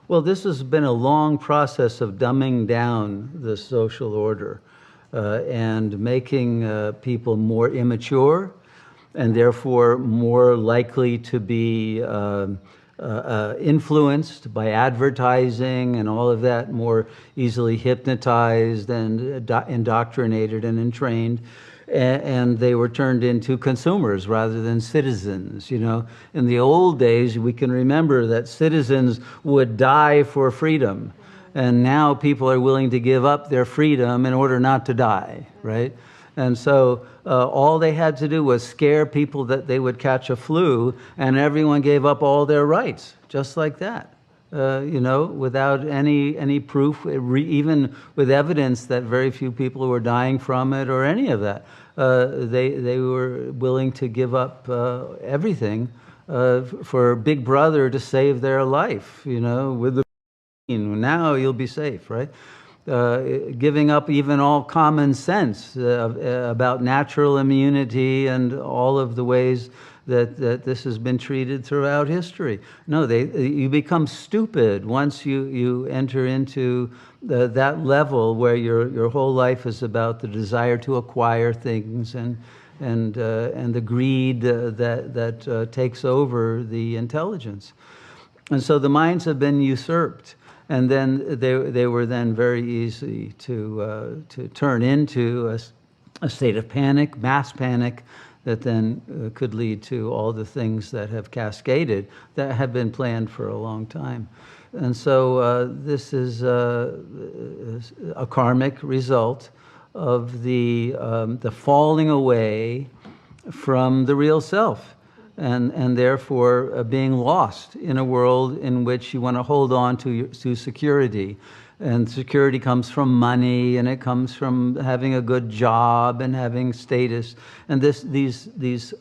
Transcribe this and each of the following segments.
Well, this has been a long process of dumbing down the social order and making people more immature and therefore more likely to be influenced by advertising and all of that, more easily hypnotized and indoctrinated and entrained. And they were turned into consumers rather than citizens. You know, in the old days, we can remember that citizens would die for freedom, and now people are willing to give up their freedom in order not to die, right? And so all they had to do was scare people that they would catch a flu, and everyone gave up all their rights, just like that. You know, without any proof, even with evidence that very few people were dying from it or any of that. They were willing to give up everything for Big Brother to save their life, you know, with the now you'll be safe, right? Giving up even all common sense about natural immunity and all of the ways that this has been treated throughout history. No, you become stupid once you enter into that level where your whole life is about the desire to acquire things and the greed that takes over the intelligence. And so the minds have been usurped. And then they were then very easy to turn into a state of panic, mass panic, that then could lead to all the things that have cascaded that have been planned for a long time. And so this is a karmic result of the falling away from the real self. And therefore being lost in a world in which you want to hold on to security. And security comes from money, and it comes from having a good job and having status, and these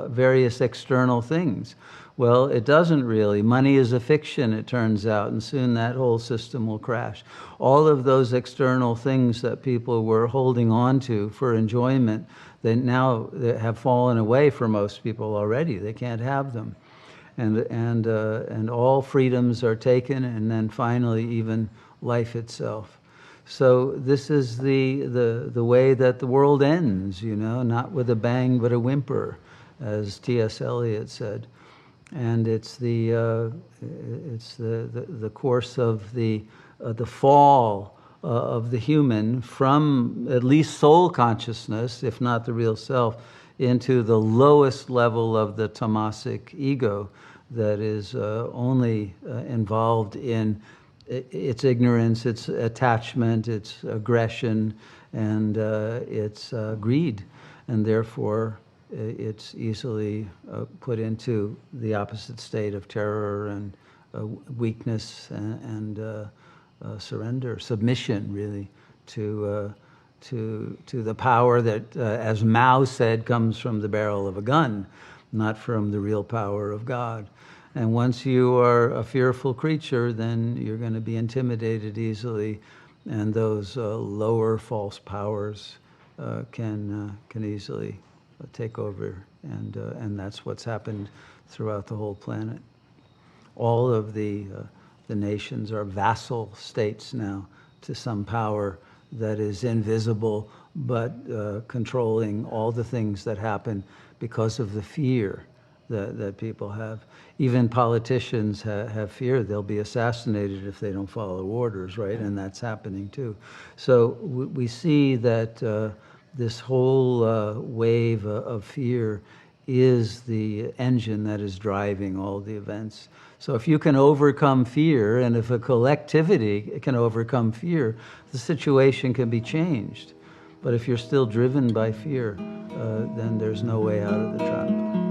various external things. Well, it doesn't really. Money is a fiction, it turns out, and soon that whole system will crash. All of those external things that people were holding on to for enjoyment, they now have fallen away for most people already. They can't have them. And all freedoms are taken, and then finally even life itself. So this is the way that the world ends, you know, not with a bang but a whimper, as T.S. Eliot said. And it's the course of the fall of the human from at least soul consciousness, if not the real self, into the lowest level of the tamasic ego that is only involved in its ignorance, its attachment, its aggression, and its greed, and therefore it's easily put into the opposite state of terror and weakness and surrender, submission, really, to the power that, as Mao said, comes from the barrel of a gun, not from the real power of God. And once you are a fearful creature, then you're going to be intimidated easily, and those lower false powers can easily take over, and that's what's happened throughout the whole planet. All of the nations are vassal states now to some power that is invisible, but controlling all the things that happen because of the fear that people have. Even politicians have fear they'll be assassinated if they don't follow orders, right? And that's happening too. So we see that this whole wave of fear is the engine that is driving all the events. So if you can overcome fear, and if a collectivity can overcome fear, the situation can be changed. But if you're still driven by fear, then there's no way out of the trap.